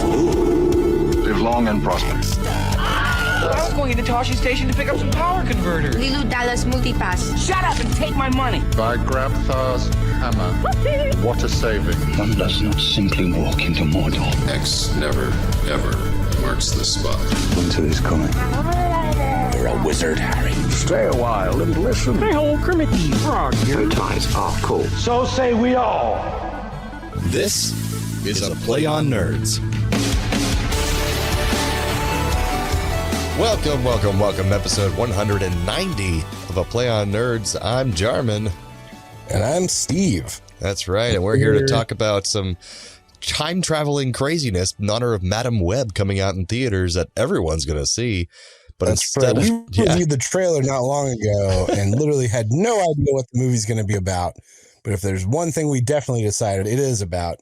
Live long and prosper. I was going into Toshi Station to pick up some power converters. Lilu Dallas Multipass. Shut up and take my money. By Grabthar's hammer, what a saving. One does not simply walk into Mordor. X never, ever marks the spot. Winter is coming. You're a wizard, Harry. Stay a while and listen. Hey, old Kermit the Frog here. Bow ties are cool. So say we all. This is a Play on Nerds. Welcome, episode 190 of A Play on Nerds. I'm Jarman. And I'm Steve. That's right, and we're here to talk about some time-traveling craziness in honor of Madam Web coming out in theaters that everyone's going to see. But That's instead right. of... We reviewed the trailer not long ago and literally had no idea what the movie's going to be about. But if there's one thing we definitely decided it's about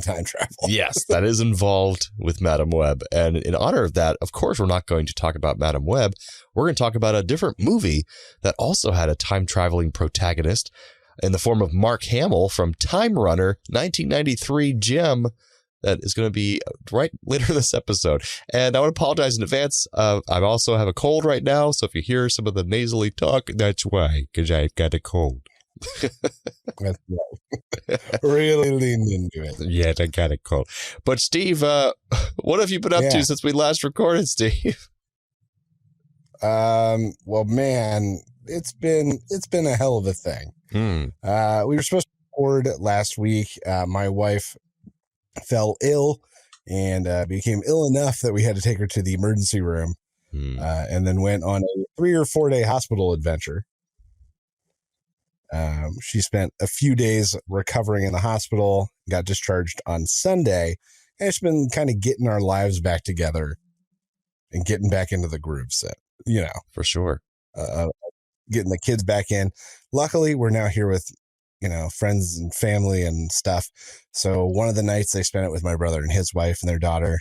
time travel. Yes, that is involved with Madam Web. And in honor of that, of course, we're not going to talk about Madam Web. We're going to talk about a different movie that also had a time-traveling protagonist in the form of Mark Hamill from Time Runner, 1993 gem that is going to be right later in this episode. And I want to apologize in advance. I also have a cold right now, so if you hear some of the nasally talk, that's why, because I've got a cold. That's right. Really leaned into it. Yeah, I got a cold. But Steve, what have you been up to since we last recorded, Steve? Well, man, it's been a hell of a thing. We were supposed to record last week. My wife fell ill and became ill enough that we had to take her to the emergency room, and then went on a 3 or 4 day hospital adventure. She spent a few days recovering in the hospital, got discharged on Sunday, and it's been kind of getting our lives back together and getting back into the grooves, For sure. Getting the kids back in. Luckily, we're now here with, friends and family and stuff. So one of the nights I spent it with my brother and his wife and their daughter,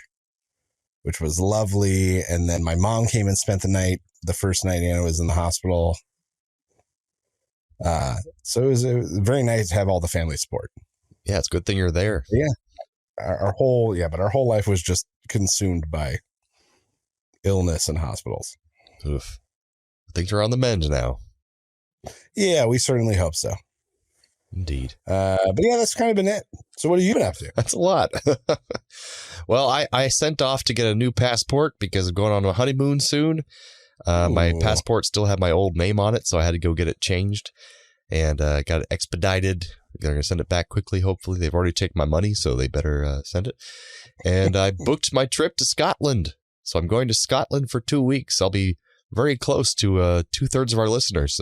which was lovely. And then my mom came and spent the night, the first night Anna was in the hospital. So it was very nice to have all the family support. Yeah, it's a good thing you're there. Yeah. Our whole life was just consumed by illness and hospitals. Oof. Things are on the mend now. Yeah, we certainly hope so. Indeed. But yeah, that's kind of been it. So what have you been up to? That's a lot. Well, I sent off to get a new passport because I'm going on a honeymoon soon. My passport still had my old name on it, so I had to go get it changed and got it expedited. They're going to send it back quickly, hopefully. They've already taken my money, so they better send it. And I booked my trip to Scotland. So I'm going to Scotland for 2 weeks. I'll be very close to 2/3 of our listeners.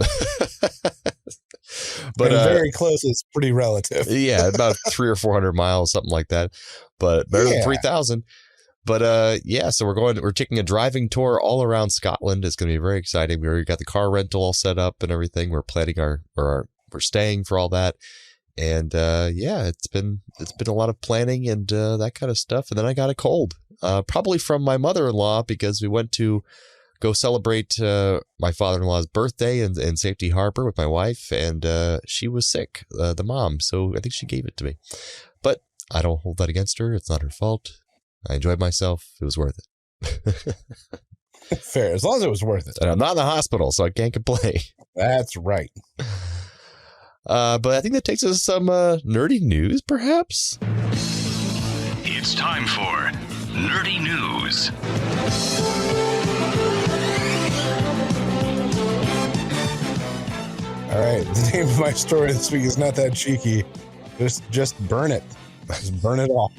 But very close is pretty relative. Yeah, about 300 or 400 miles, something like that. But better than 3,000. But so we're taking a driving tour all around Scotland. It's going to be very exciting. We already got the car rental all set up and everything. We're planning we're staying for all that. And it's been a lot of planning and that kind of stuff. And then I got a cold, probably from my mother-in-law, because we went to go celebrate my father-in-law's birthday in Safety Harbor with my wife, and she was sick, the mom. So I think she gave it to me. But I don't hold that against her. It's not her fault. I enjoyed myself. It was worth it. Fair, as long as it was worth it. And I'm not in the hospital, so I can't complain. That's right. But I think that takes us to some nerdy news, perhaps? It's time for Nerdy News. All right. The name of my story this week is not that cheeky. Just burn it. Just burn it all.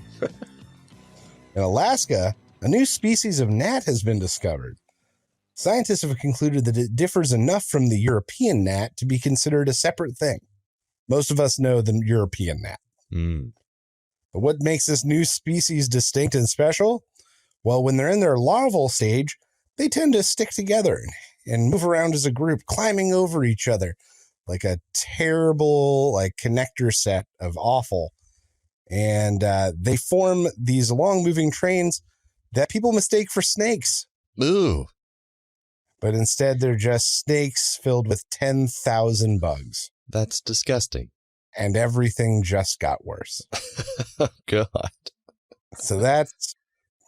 In Alaska, a new species of gnat has been discovered. Scientists have concluded that it differs enough from the European gnat to be considered a separate thing. Most of us know the European gnat. But what makes this new species distinct and special? Well, when they're in their larval stage, they tend to stick together and move around as a group, climbing over each other like a terrible connector set of awful. And they form these long moving trains that people mistake for snakes. Ooh. But instead, they're just snakes filled with 10,000 bugs. That's disgusting. And everything just got worse. Oh, God. So that's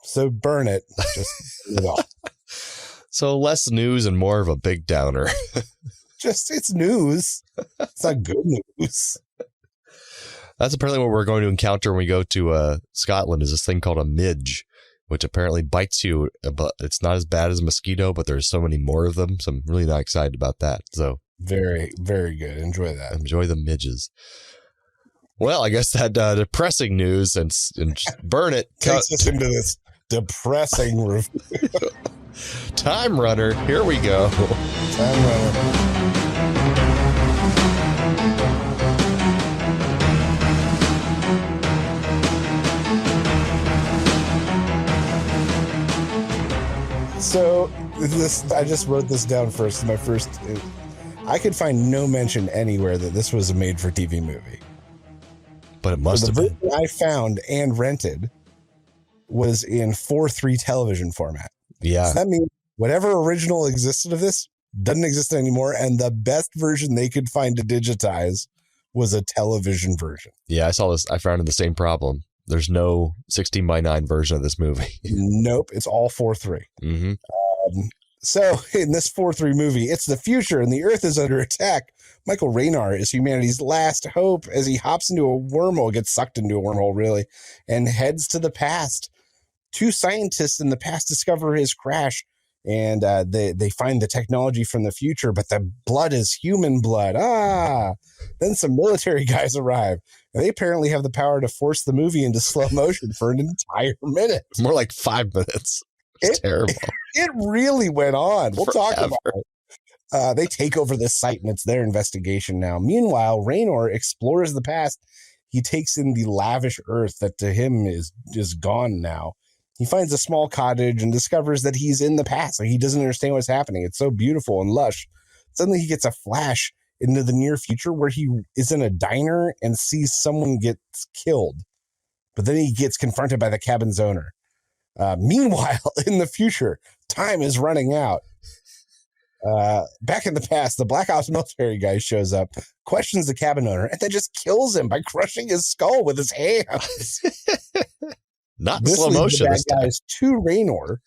So burn it. Just burn it all. So less news and more of a big downer. It's news. It's not good news. That's apparently what we're going to encounter when we go to Scotland, is this thing called a midge, which apparently bites you, but it's not as bad as a mosquito, but there's so many more of them. So I'm really not excited about that. So very, very good. Enjoy that. Enjoy the midges. Well, I guess that depressing news and just burn it. Takes us into this depressing review. Time Runner. Here we go. Time Runner. So I just wrote this down first. I could find no mention anywhere that this was a made-for-TV movie. But it must have been. The version I found and rented was in 4:3 television format. Yeah. So that means whatever original existed of this doesn't exist anymore, and the best version they could find to digitize was a television version. Yeah, I saw this. I found the same problem. There's no 16:9 version of this movie. Nope, it's all 4:3. Mm-hmm. So in this 4:3 movie, it's the future and the Earth is under attack. Michael Raynor is humanity's last hope as he hops into a wormhole, gets sucked into a wormhole, really, and heads to the past. Two scientists in the past discover his crash, and they find the technology from the future, but the blood is human blood. Then some military guys arrive, and they apparently have the power to force the movie into slow motion for an entire minute. More like 5 minutes. It's terrible. It really went on. We'll talk Forever. about it. They take over this site, and it's their investigation now. Meanwhile, Raynor explores the past. He takes in the lavish Earth that to him is gone now. He finds a small cottage and discovers that he's in the past. Like, he doesn't understand what's happening. It's so beautiful and lush. Suddenly he gets a flash into the near future where he is in a diner and sees someone gets killed. But then he gets confronted by the cabin's owner. Meanwhile, in the future, time is running out. Back in the past, the Black Ops military guy shows up, questions the cabin owner, and then just kills him by crushing his skull with his hands. Not slow motion. The bad guy is to Raynor,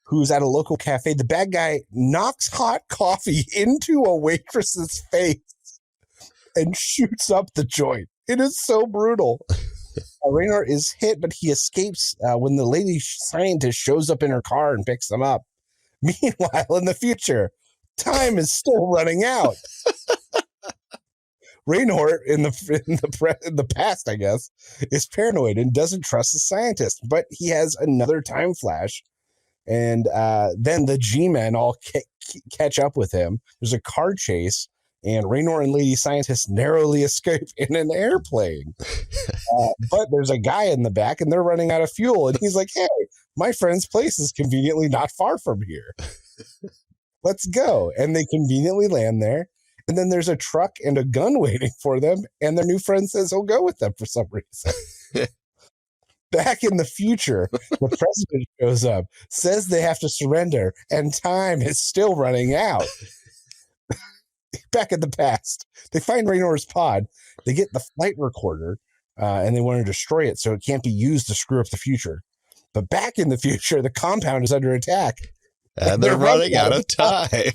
who's at a local cafe. The bad guy knocks hot coffee into a waitress's face and shoots up the joint. It is so brutal. Raynor is hit, but he escapes when the lady scientist shows up in her car and picks him up. Meanwhile, in the future, time is still running out. Raynor in the past, I guess, is paranoid and doesn't trust the scientist, but he has another time flash, and then the G-men all catch up with him. There's a car chase, and Raynor and Lady Scientist narrowly escape in an airplane. But there's a guy in the back, and they're running out of fuel, and he's like, "Hey, my friend's place is conveniently not far from here. Let's go." And they conveniently land there. And then there's a truck and a gun waiting for them. And their new friend says he'll go with them for some reason. Back in the future, the president shows up, says they have to surrender, and time is still running out. Back in the past, they find Raynor's pod. They get the flight recorder, and they want to destroy it so it can't be used to screw up the future. But back in the future, the compound is under attack. And they're running out of time.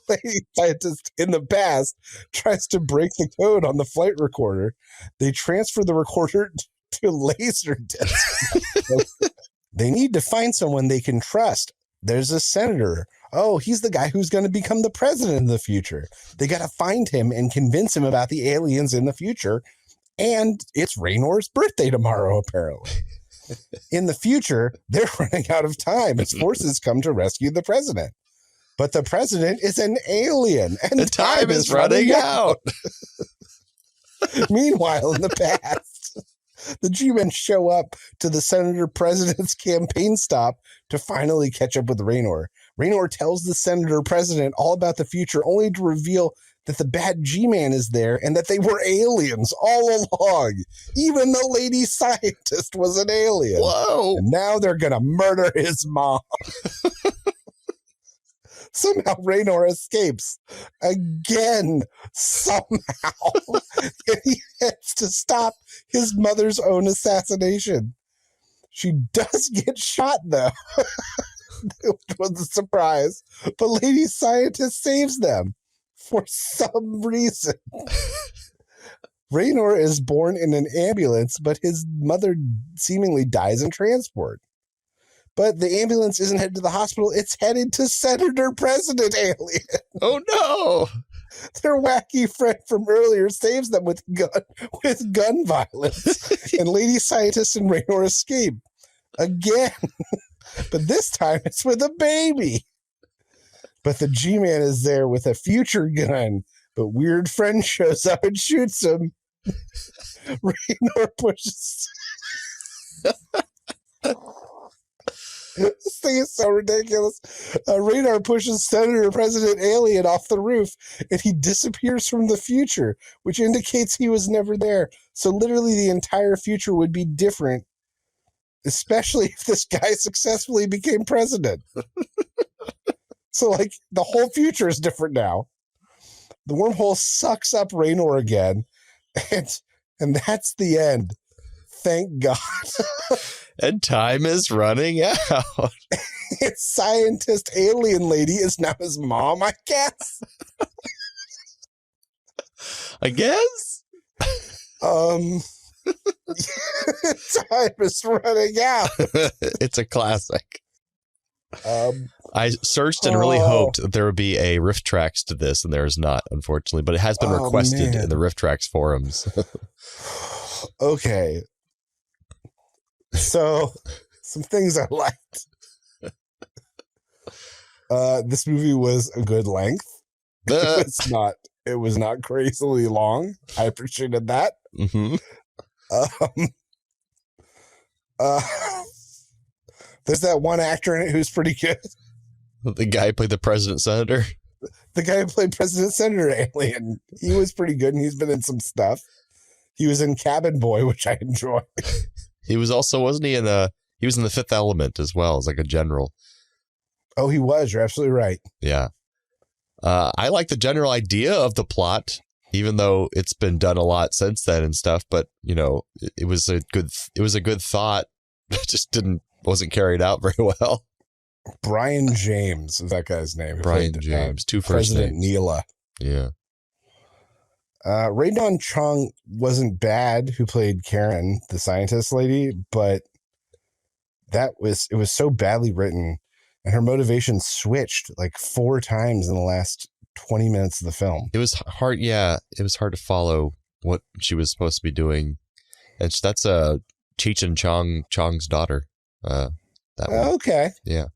Lady Scientist in the past tries to break the code on the flight recorder. They transfer the recorder to Laserdisc. They need to find someone they can trust. There's a senator. Oh, he's the guy who's going to become the president in the future. They got to find him and convince him about the aliens in the future. And it's Raynor's birthday tomorrow, apparently. In the future, they're running out of time as forces come to rescue the president. But the president is an alien, and the time is running out. Meanwhile, in the past, the G-men show up to the senator president's campaign stop to finally catch up with Raynor. Raynor tells the senator president all about the future, only to reveal that the bad G-man is there and that they were aliens all along. Even the lady scientist was an alien. Whoa. And now they're going to murder his mom. Somehow Raynor escapes again, somehow, and he heads to stop his mother's own assassination. She does get shot, though. It was a surprise. But Lady Scientist saves them for some reason. Raynor is born in an ambulance, but his mother seemingly dies in transport. But the ambulance isn't headed to the hospital. It's headed to Senator President Alien. Oh, no. Their wacky friend from earlier saves them with gun violence. And Lady Scientist and Raynor escape. Again. But this time it's with a baby. But the G-Man is there with a future gun. But weird friend shows up and shoots him. Raynor pushes... This thing is so ridiculous. Raynor pushes Senator President Alien off the roof, and he disappears from the future, which indicates he was never there. So literally the entire future would be different, especially if this guy successfully became president. So, like, the whole future is different now. The wormhole sucks up Raynor again, and that's the end. Thank God. And time is running out. Its scientist alien lady is now his mom, I guess. I guess? Time is running out. It's a classic. I searched and really hoped that there would be a Rift Tracks to this, and there is not, unfortunately. But it has been requested in the Rift Tracks forums. Okay. So, some things I liked. This movie was a good length. It was not crazily long. I appreciated that. Mm-hmm. There's that one actor in it who's pretty good. The guy who played the President Senator. The guy who played President Senator Alien. He was pretty good, and he's been in some stuff. He was in Cabin Boy, which I enjoyed. He was also, wasn't he he was in The Fifth Element as well as like a general. Oh, he was. You're absolutely right. Yeah. I like the general idea of the plot, even though it's been done a lot since then and stuff. But, you know, it was a good thought. It just wasn't carried out very well. Brian James is that guy's name. Brian James, two first names. President Neela. Yeah. Raydon Chong wasn't bad, who played Karen, the scientist lady, but it was so badly written, and her motivation switched like 4 times in the last 20 minutes of the film. It was hard. Yeah, it was hard to follow what she was supposed to be doing. And that's Cheech and Chong's daughter. That one. Okay. Yeah.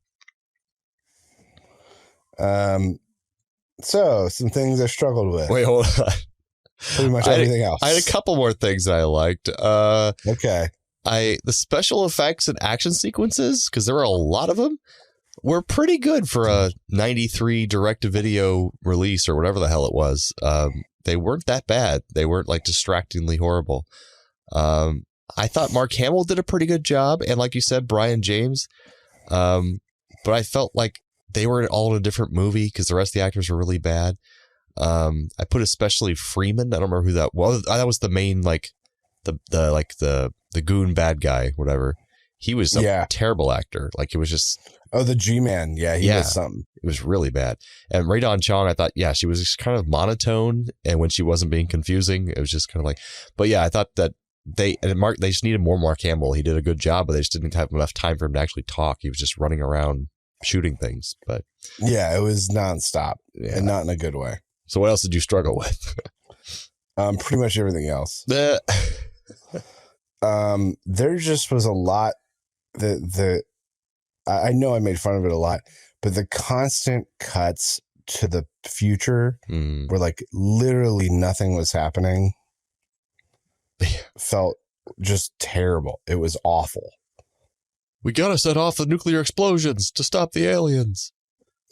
So some things I struggled with. Wait, hold on. Pretty much everything else. I had a couple more things that I liked. Okay. The special effects and action sequences, because there were a lot of them, were pretty good for a 93 direct-to-video release or whatever the hell it was. They weren't that bad. They weren't like distractingly horrible. I thought Mark Hamill did a pretty good job, and like you said, Brian James. But I felt like they were all in a different movie because the rest of the actors were really bad. I put especially Freeman. I don't remember who that was. That was the main the goon bad guy, whatever. He was a terrible actor. Like it was just the G-Man. Yeah, he was something. It was really bad. And Raydon Chong, I thought, she was just kind of monotone, and when she wasn't being confusing, it was just kind of like. But yeah, I thought that they just needed more Mark Hamill. He did a good job, but they just didn't have enough time for him to actually talk. He was just running around shooting things. But yeah, it was nonstop and not in a good way. So what else did you struggle with? Pretty much everything else. There just was a lot that I know I made fun of it a lot, but the constant cuts to the future where like literally nothing was happening felt just terrible. It was awful. We gotta set off the nuclear explosions to stop the aliens.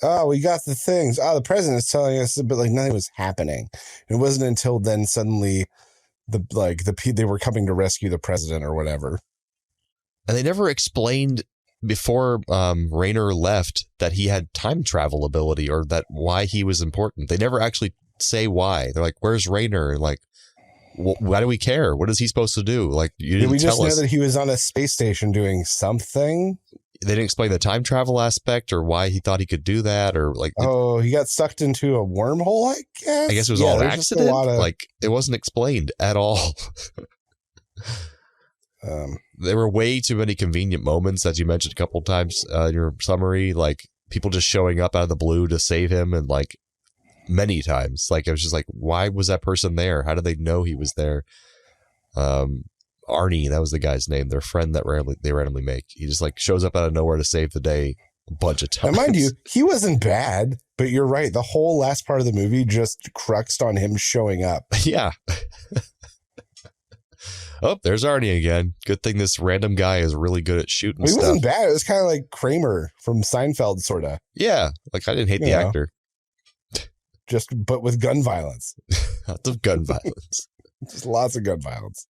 Oh, we got the things. Oh, the president's telling us, but like nothing was happening. It wasn't until then suddenly they were coming to rescue the president or whatever. And they never explained before Raynor left that he had time travel ability or that why he was important. They never actually say why. They're like, "Where's Raynor?" Like, Why do we care? What is he supposed to do? Like, you didn't Did we tell just know us. that he was on a space station doing something? They didn't explain the time travel aspect or why he thought he could do that, or like. Oh, he got sucked into a wormhole, I guess? I guess it was all an there's just a accident. lot of- Like, it wasn't explained at all. There were way too many convenient moments, as you mentioned a couple of times in your summary, like people just showing up out of the blue to save him, and like many times, like I was just like, why was that person there? How did they know he was there? Arnie, that was the guy's name, their friend that they randomly make. He just like shows up out of nowhere to save the day a bunch of times. And mind you, he wasn't bad, but you're right. The whole last part of the movie just cruxed on him showing up. Yeah. Oh, there's Arnie again. Good thing this random guy is really good at shooting He stuff. wasn't bad. It was kind of like Kramer from Seinfeld, sort of. Yeah, like I didn't hate the actor. But with gun violence. Lots of gun violence. Just lots of gun violence.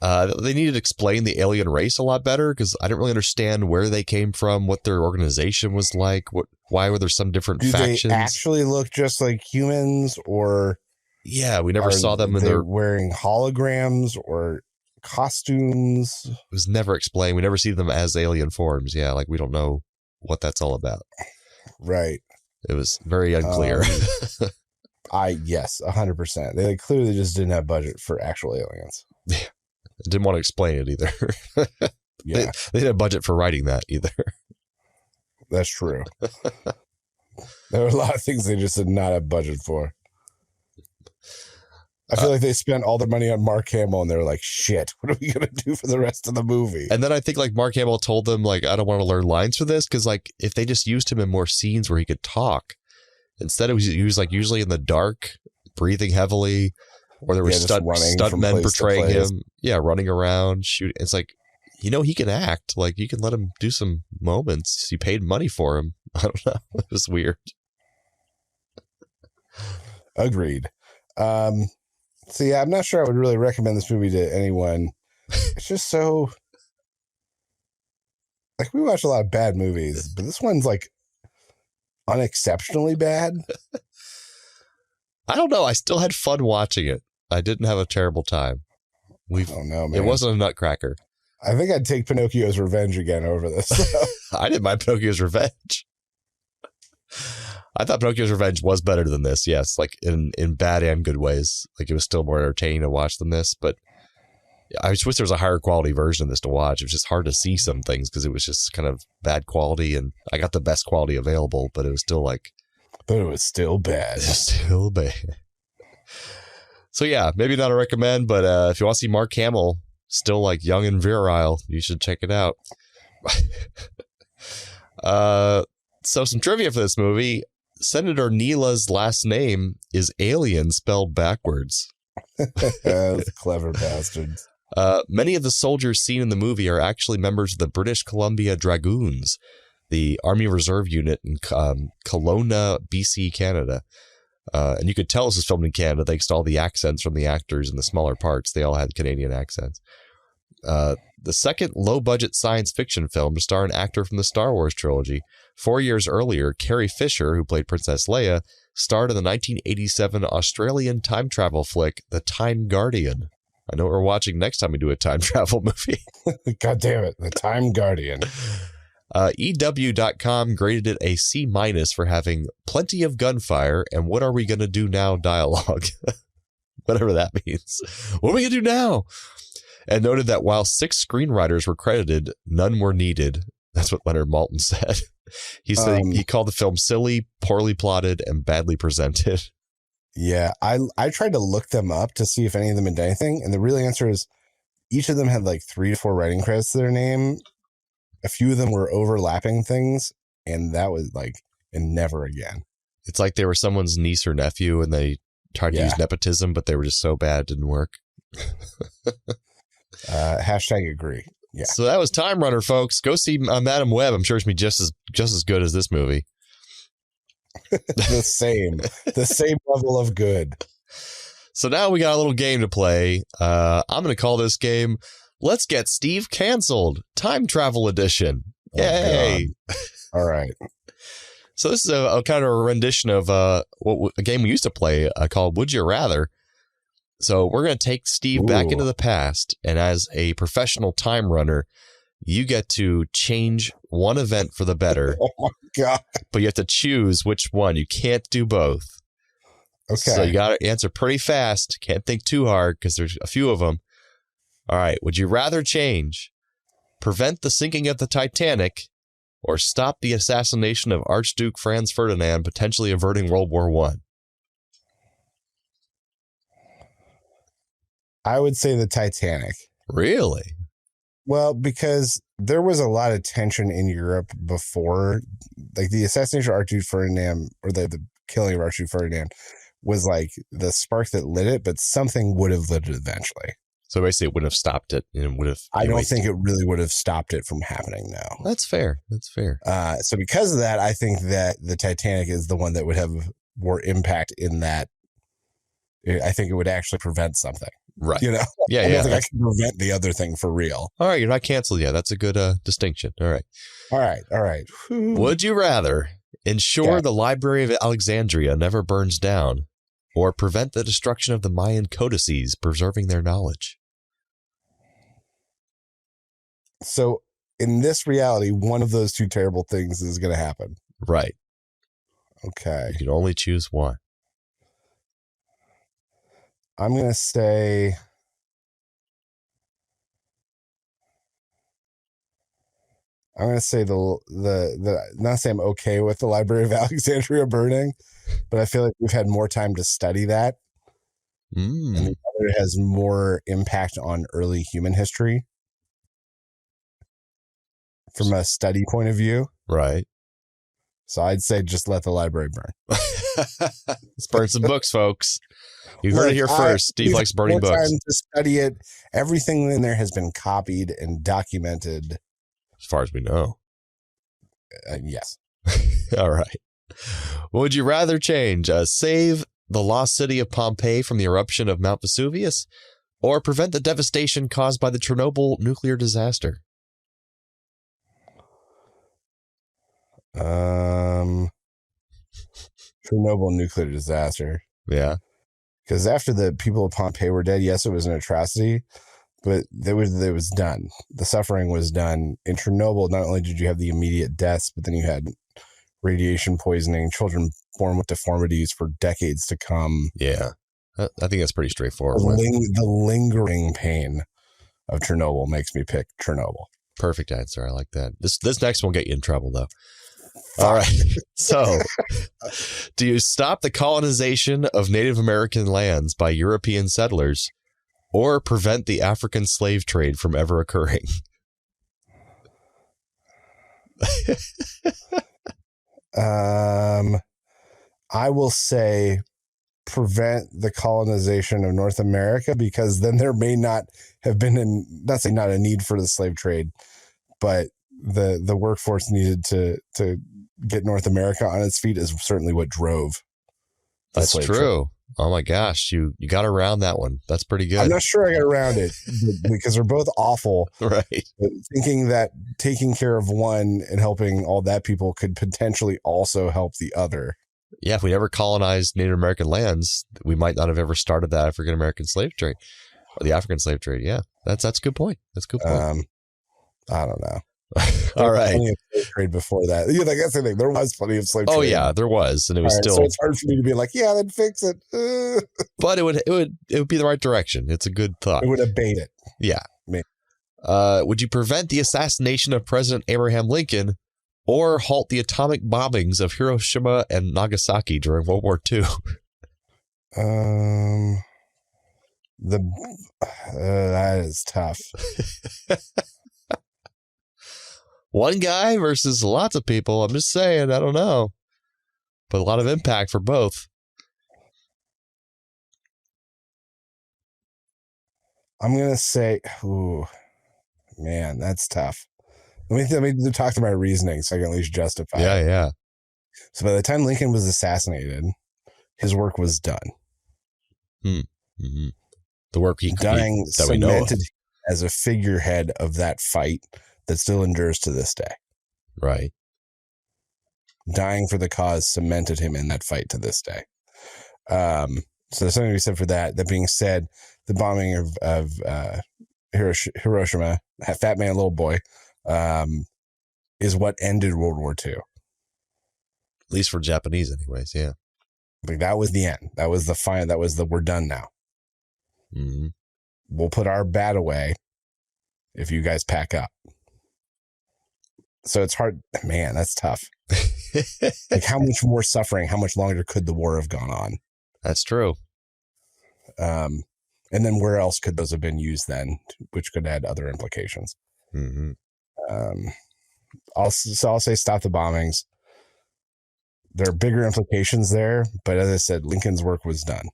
They needed to explain the alien race a lot better, because I didn't really understand where they came from, what their organization was like, why were there some different Do factions. they actually look just like humans, or yeah, we never saw them in they're their. wearing holograms or costumes? It was never explained. We never see them as alien forms. Yeah, like we don't know what that's all about. Right. It was very unclear. Yes, 100%. They clearly just didn't have budget for actual aliens. Didn't want to explain it either. Yeah, they didn't have budget for writing that either. that's true. There were a lot of things they just did not have budget for. I feel like they spent all their money on Mark Hamill, and they were like, shit, what are we going to do for the rest of the movie? And then I think like Mark Hamill told them, like, I don't want to learn lines for this, because like if they just used him in more scenes where he could talk, instead he was like usually in the dark, breathing heavily, or there were stuntmen portraying him. Yeah, running around, shooting. It's like, he can act. Like, you can let him do some moments. You paid money for him. I don't know. It was weird. Agreed. So yeah, I'm not sure I would really recommend this movie to anyone. It's just so, like, we watch a lot of bad movies, but this one's like unexceptionally bad. I don't know. I still had fun watching it. I didn't have a terrible time. I don't know, man. It wasn't a nutcracker. I think I'd take Pinocchio's Revenge again over this. I didn't mind Pinocchio's Revenge. I thought Pinocchio's Revenge was better than this. Yes, like in bad and good ways. Like, it was still more entertaining to watch than this. But I just wish there was a higher quality version of this to watch. It was just hard to see some things because it was just kind of bad quality. And I got the best quality available, but it was still like. But it was still bad. Still bad. So yeah, maybe not a recommend, but if you want to see Mark Hamill still like young and virile, you should check it out. So some trivia for this movie. Senator Neela's last name is Alien spelled backwards. Those clever bastards. Many of the soldiers seen in the movie are actually members of the British Columbia Dragoons, the Army Reserve Unit in Kelowna, BC, Canada. And you could tell this was filmed in Canada thanks to all the accents from the actors in the smaller parts. They all had Canadian accents. The second low-budget science fiction film to star an actor from the Star Wars trilogy. 4 years earlier, Carrie Fisher, who played Princess Leia, starred in the 1987 Australian time travel flick, The Time Guardian. I know what we're watching next time we do a time travel movie. God damn it, The Time Guardian. EW.com graded it a C- for having plenty of gunfire and what are we going to do now dialogue. Whatever that means. What are we going to do now? And noted that while 6 screenwriters were credited, none were needed. That's what Leonard Maltin said. He said he called the film silly, poorly plotted, and badly presented. Yeah, I tried to look them up to see if any of them had done anything, and the real answer is each of them had like 3 to 4 writing credits to their name. A few of them were overlapping things, and that was like, and never again. It's like they were someone's niece or nephew, and they tried to use nepotism, but they were just so bad it didn't work. Hashtag agree. Yeah. So that was Time Runner, folks. Go see Madam Web. I'm sure it's going to be just as good as this movie. the same level of good. So now we got a little game to play. I'm going to call this game Let's Get Steve Canceled, Time Travel Edition. Yay. All right. So this is a kind of a rendition of a game we used to play called Would You Rather. So we're going to take Steve back into the past, and as a professional time runner, you get to change one event for the better. Oh my God. But you have to choose which one. You can't do both. Okay. So you got to answer pretty fast. Can't think too hard because there's a few of them. All right. Would you rather change, prevent the sinking of the Titanic, or stop the assassination of Archduke Franz Ferdinand, potentially averting World War I? I would say the Titanic. Really? Well, because there was a lot of tension in Europe before, like the assassination of Archduke Ferdinand, or the killing of Archduke Ferdinand, was like the spark that lit it, but something would have lit it eventually. So basically, it wouldn't have stopped it, and would have. I don't think it really would have stopped it from happening now. That's fair. That's fair. So because of that, I think that the Titanic is the one that would have more impact in that. I think it would actually prevent something. Right. You know? Yeah, I don't yeah. think I can prevent the other thing for real. All right, you're not canceled yet. That's a good distinction. All right. All right. Would you rather ensure the Library of Alexandria never burns down, or prevent the destruction of the Mayan codices, preserving their knowledge? So in this reality, one of those two terrible things is going to happen. Right. Okay. You can only choose one. I'm going to say the not say I'm okay with the Library of Alexandria burning, but I feel like we've had more time to study that. And the other has more impact on early human history from a study point of view. Right. So I'd say just let the library burn. Let's burn some books, folks. You heard it here first. Steve likes burning books. Time to study it. Everything in there has been copied and documented. As far as we know. Yes. All right. Would you rather change, save the lost city of Pompeii from the eruption of Mount Vesuvius, or prevent the devastation caused by the Chernobyl nuclear disaster? Chernobyl nuclear disaster. Yeah. Because after the people of Pompeii were dead, yes, it was an atrocity, but it was done. The suffering was done. In Chernobyl, not only did you have the immediate deaths, but then you had radiation poisoning, children born with deformities for decades to come. Yeah. I think that's pretty straightforward. The lingering pain of Chernobyl makes me pick Chernobyl. Perfect answer. I like that. This next one will get you in trouble, though. All right. So, do you stop the colonization of Native American lands by European settlers, or prevent the African slave trade from ever occurring? I will say prevent the colonization of North America, because then there may not have been not a need for the slave trade, but the workforce needed to get North America on its feet is certainly what drove. That's true. Trade. Oh my gosh, you got around that one. That's pretty good. I'm not sure I got around it because they're both awful. Right. But thinking that taking care of one and helping all that people could potentially also help the other. Yeah, if we never colonized Native American lands, we might not have ever started the African American slave trade or the African slave trade. Yeah, that's a good point. That's a good point. I don't know. All right. Plenty of slave trade before that. Yeah, like that's the thing. There was plenty of slave trade. Oh yeah, there was, and it was still. So it's hard for me to be like, yeah, then fix it. But it would be the right direction. It's a good thought. It would abate it. Yeah. Maybe. Would you prevent the assassination of President Abraham Lincoln, or halt the atomic bombings of Hiroshima and Nagasaki during World War II? That is tough. One guy versus lots of people. I'm just saying, I don't know. But a lot of impact for both. I'm going to say, ooh, man, that's tough. Let me talk to my reasoning so I can at least justify it. Yeah. So by the time Lincoln was assassinated, his work was done. Mm-hmm. The work he dying that we know of. Cemented as a figurehead of that fight that still endures to this day. Right. Dying for the cause cemented him in that fight to this day. So there's something to be said for that. That being said, the bombing of Hiroshima, Fat Man, Little Boy, is what ended World War II. At least for Japanese, anyways. Yeah. Like that was the end. That was the final. That was the we're done now. Mm-hmm. We'll put our bat away if you guys pack up. So it's hard. Man, that's tough. Like how much more suffering, how much longer could the war have gone on? That's true. And then where else could those have been used then, which could add other implications? Mm-hmm. I'll say stop the bombings. There are bigger implications there, but as I said, Lincoln's work was done.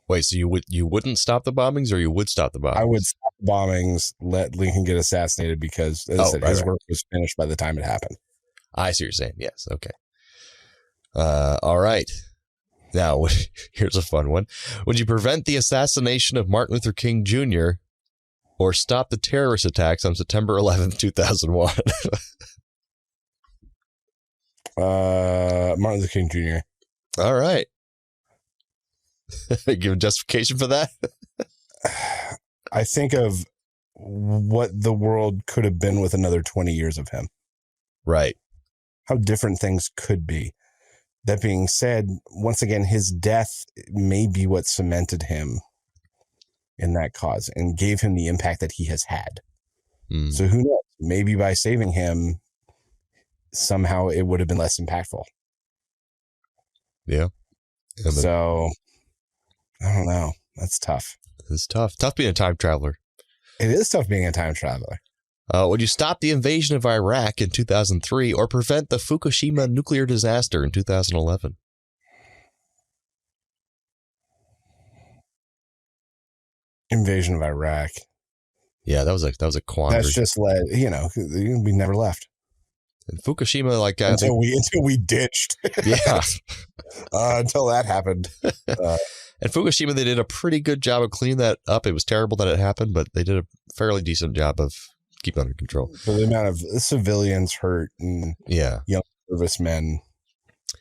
Wait, so you wouldn't stop the bombings, or you would stop the bombings? I would stop the bombings, let Lincoln get assassinated, because as I said, his work was finished by the time it happened. I see what you're saying. Yes. Okay. All right. Now, here's a fun one. Would you prevent the assassination of Martin Luther King Jr. or stop the terrorist attacks on September 11th, 2001? Martin Luther King Jr. All right. Give a justification for that? I think of what the world could have been with another 20 years of him. Right. How different things could be. That being said, once again, his death may be what cemented him in that cause and gave him the impact that he has had. So who knows? Maybe by saving him, somehow it would have been less impactful. Yeah. So I don't know. That's tough. It's tough. Tough being a time traveler. It is tough being a time traveler. Would you stop the invasion of Iraq in 2003 or prevent the Fukushima nuclear disaster in 2011? Invasion of Iraq. Yeah, that was a quandary. That's just we never left. And Fukushima, until we ditched. Yeah. Until that happened. And Fukushima, they did a pretty good job of cleaning that up. It was terrible that it happened, but they did a fairly decent job of keeping it under control. For the amount of civilians hurt and young servicemen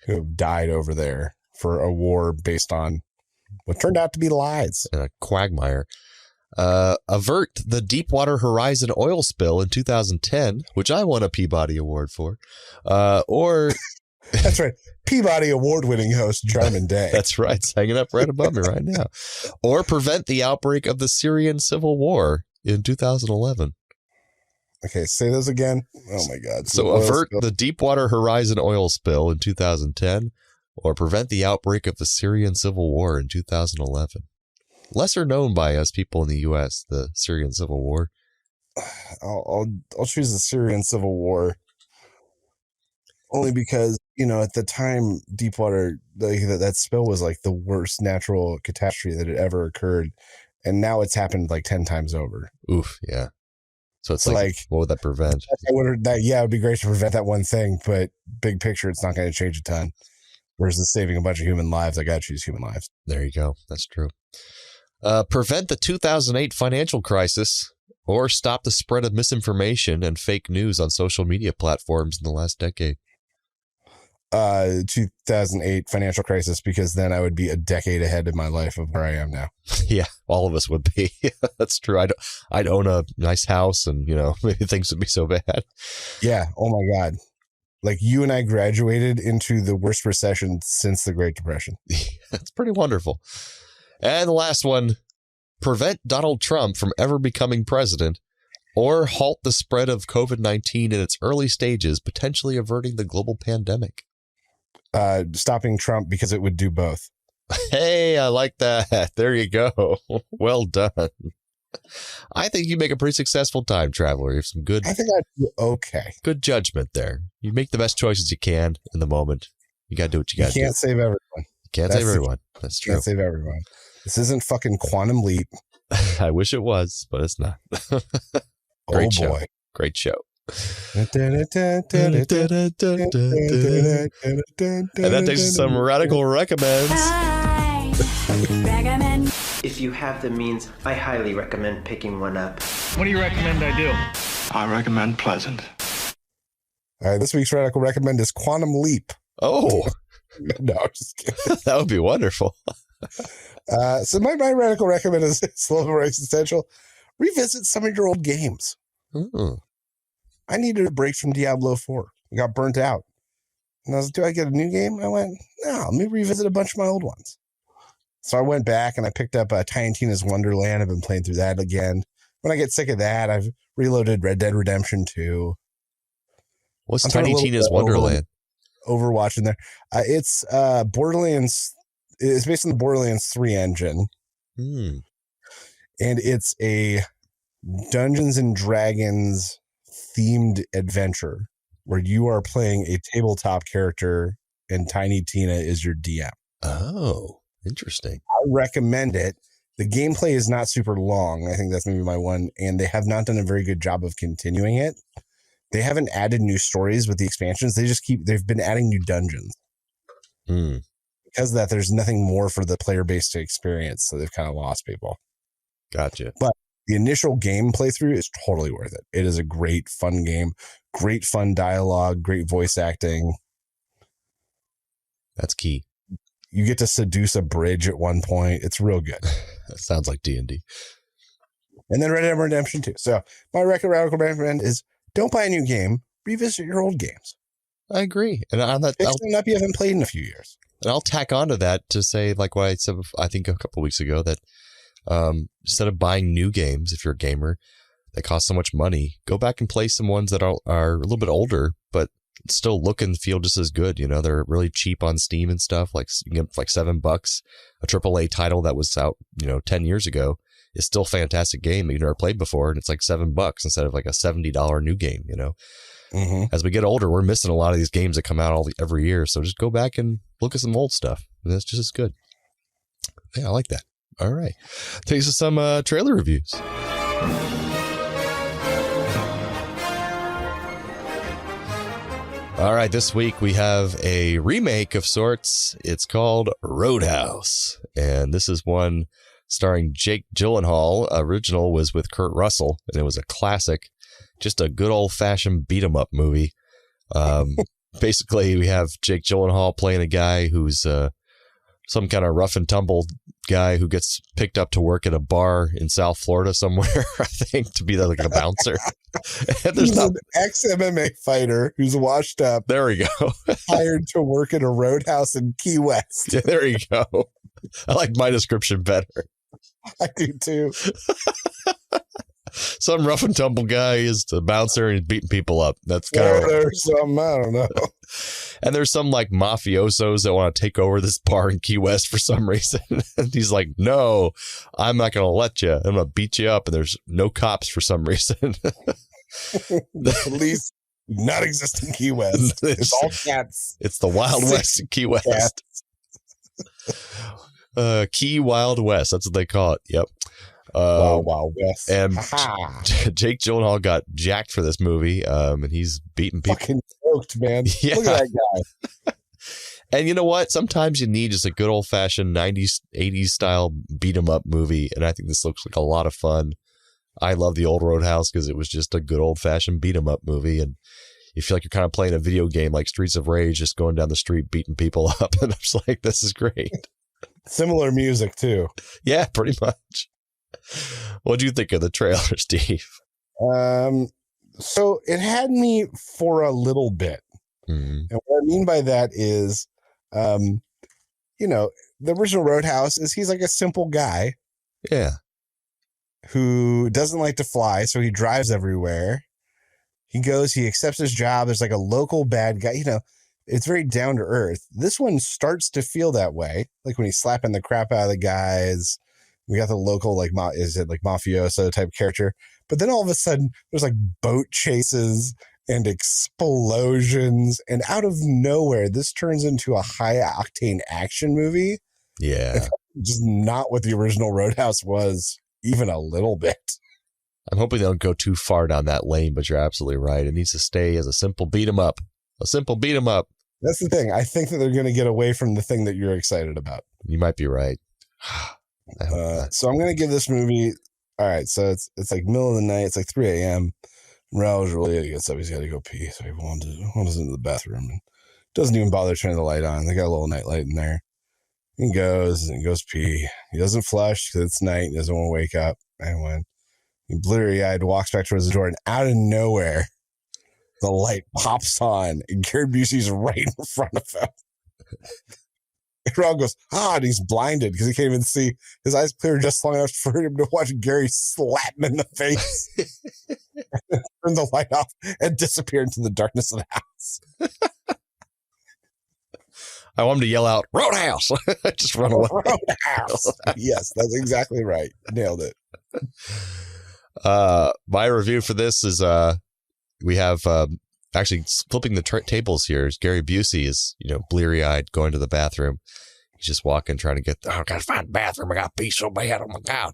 who have died over there for a war based on what turned out to be lies. And a quagmire. Avert the Deepwater Horizon oil spill in 2010, which I won a Peabody Award for. Or... That's right. Peabody Award-winning host Jarman Day. That's right. It's hanging up right above me right now. Or prevent the outbreak of the Syrian civil war in 2011. Okay, say those again. Oh, my God. So avert the Deepwater Horizon oil spill in 2010 or prevent the outbreak of the Syrian civil war in 2011. Lesser known by us people in the U.S., the Syrian civil war. I'll choose the Syrian civil war. Only because, at the time, Deepwater, that spill was like the worst natural catastrophe that had ever occurred. And now it's happened like 10 times over. Oof, yeah. So it's like, what would that prevent? It would be great to prevent that one thing, but big picture, it's not going to change a ton. Whereas the saving a bunch of human lives, I got to choose human lives. There you go. That's true. Prevent the 2008 financial crisis or stop the spread of misinformation and fake news on social media platforms in the last decade. 2008 financial crisis, because then I would be a decade ahead of my life of where I am now. Yeah, all of us would be. That's true. I'd own a nice house, and maybe things would be so bad. Yeah. Oh my God. Like you and I graduated into the worst recession since the Great Depression. That's pretty wonderful. And the last one: prevent Donald Trump from ever becoming president, or halt the spread of COVID-19 in its early stages, potentially averting the global pandemic. Stopping Trump, because it would do both. Hey, I like that. There you go. Well done. I think you make a pretty successful time traveler. You have some good... I think I'd do okay. Good judgment there. You make the best choices you can in the moment. You got to do what you got to do. You can't save everyone. You can't save everyone. That's true. Can't save everyone. This isn't fucking Quantum Leap. I wish it was, but it's not. Great show. Boy. Great show. And that takes us to some radical recommends. If you have the means, I highly recommend picking one up. What do you recommend I do? I recommend Pleasant. All right, this week's radical recommend is Quantum Leap. Oh, No, I'm just kidding. That would be wonderful. So my radical recommend is it's a little more existential. Revisit some of your old games. Ooh. I needed a break from Diablo 4. I got burnt out. And I was like, do I get a new game? I went, no, let me revisit a bunch of my old ones. So I went back and I picked up Tiny Tina's Wonderland. I've been playing through that again. When I get sick of that, I've reloaded Red Dead Redemption 2. What's Tiny Tina's Wonderland? Overwatch in there. It's Borderlands. It's based on the Borderlands 3 engine. Hmm. And it's a Dungeons and Dragons themed adventure where you are playing a tabletop character and Tiny Tina is your DM. Oh, interesting. I recommend it. The gameplay is not super long. I think that's maybe my one. And they have not done a very good job of continuing it. They haven't added new stories with the expansions. They've been adding new dungeons. Hmm. Because of that, there's nothing more for the player base to experience. So they've kind of lost people. Gotcha. But the initial game playthrough is totally worth it. It is a great, fun game. Great, fun dialogue. Great voice acting. That's key. You get to seduce a bridge at one point. It's real good. That sounds like D&D. And then Red Dead Redemption 2. So my radical recommend is don't buy a new game. Revisit your old games. I agree. And on that, Pick something up you haven't played in a few years. And I'll tack on to that to say, like what I said, I think a couple of weeks ago, that instead of buying new games, if you're a gamer, that cost so much money, go back and play some ones that are a little bit older, but still look and feel just as good. You know, they're really cheap on Steam and stuff. Like you can get like $7. A AAA title that was out, 10 years ago is still a fantastic game that you've never played before, and it's like $7 instead of like a $70 new game. Mm-hmm. As we get older, we're missing a lot of these games that come out every year. So just go back and look at some old stuff. And that's just as good. Yeah, I like that. All right. Takes us some trailer reviews. All right. This week we have a remake of sorts. It's called Roadhouse. And this is one starring Jake Gyllenhaal. Original was with Kurt Russell, and it was a classic. Just a good old-fashioned beat-em-up movie. Basically, we have Jake Gyllenhaal playing a guy who's some kind of rough and tumble guy who gets picked up to work at a bar in South Florida somewhere, I think, to be like a bouncer. And there's an ex-MMA fighter who's washed up. There we go. Hired to work at a roadhouse in Key West. Yeah, there you go. I like my description better. I do too. Some rough and tumble guy is the bouncer and he's beating people up. That's kind of there's some, I don't know. And there's some like mafiosos that want to take over this bar in Key West for some reason. And he's like, no, I'm not going to let you. I'm going to beat you up. And there's no cops for some reason. The police not exist in Key West. It's all cats. It's the Wild West in Key West. Key Wild West. That's what they call it. Yep. Wow, West. And Jake Gyllenhaal got jacked for this movie, and he's beating people. Fucking choked, man. Yeah. Look at that guy. And you know what? Sometimes you need just a good old-fashioned 90s, 80s style beat-em-up movie, and I think this looks like a lot of fun. I love the old Roadhouse because it was just a good old-fashioned beat-em-up movie, and you feel like you're kind of playing a video game like Streets of Rage, just going down the street beating people up, and I'm just like, this is great. Similar music, too. Yeah, pretty much. What do you think of the trailer, Steve? So it had me for a little bit. Mm-hmm. And what I mean by that is, the original Roadhouse is he's like a simple guy. Yeah. Who doesn't like to fly, so he drives everywhere. He accepts his job. There's like a local bad guy. It's very down to earth. This one starts to feel that way. Like when he's slapping the crap out of the guys. We got the local, mafioso type character. But then all of a sudden, there's like boat chases and explosions. And out of nowhere, this turns into a high-octane action movie. Yeah. It's just not what the original Roadhouse was, even a little bit. I'm hoping they don't go too far down that lane, but you're absolutely right. It needs to stay as a simple beat 'em up. A simple beat 'em up. That's the thing. I think that they're going to get away from the thing that you're excited about. You might be right. So I'm going to give this movie. All right. So it's like middle of the night. It's like 3 a.m. Raul's really got to get up. He's got to go pee. So he wanders into the bathroom and Doesn't even bother turning the light on. They got a little night light in there. He goes pee. He doesn't flush because it's night. He doesn't want to wake up. And when he blurry-eyed walks back towards the door, and out of nowhere, the light pops on, and Gary Busey's right in front of him. And Ron goes, and he's blinded because he can't even see. His eyes clear just long enough for him to watch Gary slap him in the face, turn the light off, and disappear into the darkness of the house. I want him to yell out, Roadhouse! Just run away. Roadhouse! Yes, that's exactly right. Nailed it. My review for this is we have actually flipping the tables here. Gary Busey is, bleary-eyed going to the bathroom. He's just walking, trying to get, I gotta find the bathroom. I got pee so bad. Oh my God.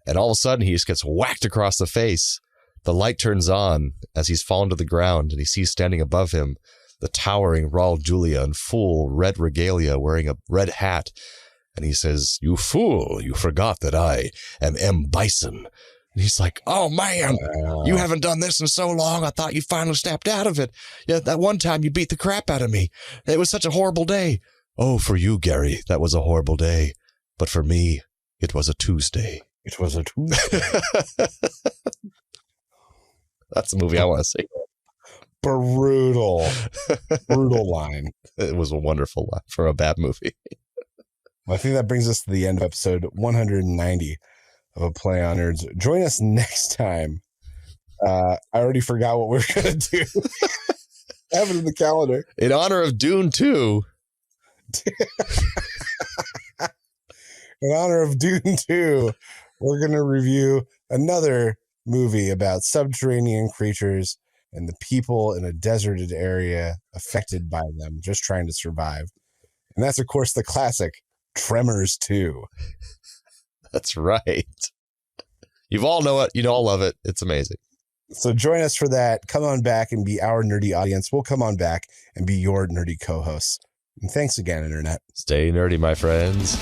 And all of a sudden he just gets whacked across the face. The light turns on as he's fallen to the ground, and he sees standing above him the towering Raul Julia in full red regalia, wearing a red hat. And he says, "You fool, you forgot that I am M. Bison." And he's like, "Oh, man, you haven't done this in so long. I thought you finally snapped out of it. Yeah, that one time you beat the crap out of me. It was such a horrible day." "Oh, for you, Gary, that was a horrible day. But for me, it was a Tuesday." It was a Tuesday. That's the movie I want to see. Brutal line. It was a wonderful line for a bad movie. Well, I think that brings us to the end of episode 190 of A Play on Nerds. Join us next time. I already forgot what we were going to do. I have it in the calendar. In honor of Dune 2. In honor of Dune 2, we're going to review another movie about subterranean creatures and the people in a deserted area affected by them, just trying to survive. And that's, of course, the classic Tremors 2. That's right. You all know it. You all love it. It's amazing. So join us for that. Come on back and be our nerdy audience. We'll come on back and be your nerdy co-hosts. And thanks again, Internet. Stay nerdy, my friends.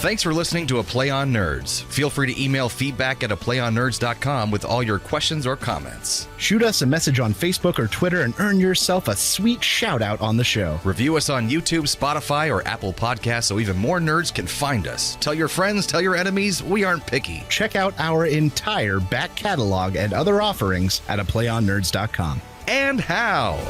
Thanks for listening to A Play on Nerds. Feel free to email feedback at aplayonnerds.com with all your questions or comments. Shoot us a message on Facebook or Twitter and earn yourself a sweet shout out on the show. Review us on YouTube, Spotify, or Apple Podcasts so even more nerds can find us. Tell your friends, tell your enemies, we aren't picky. Check out our entire back catalog and other offerings at aplayonnerds.com. And how?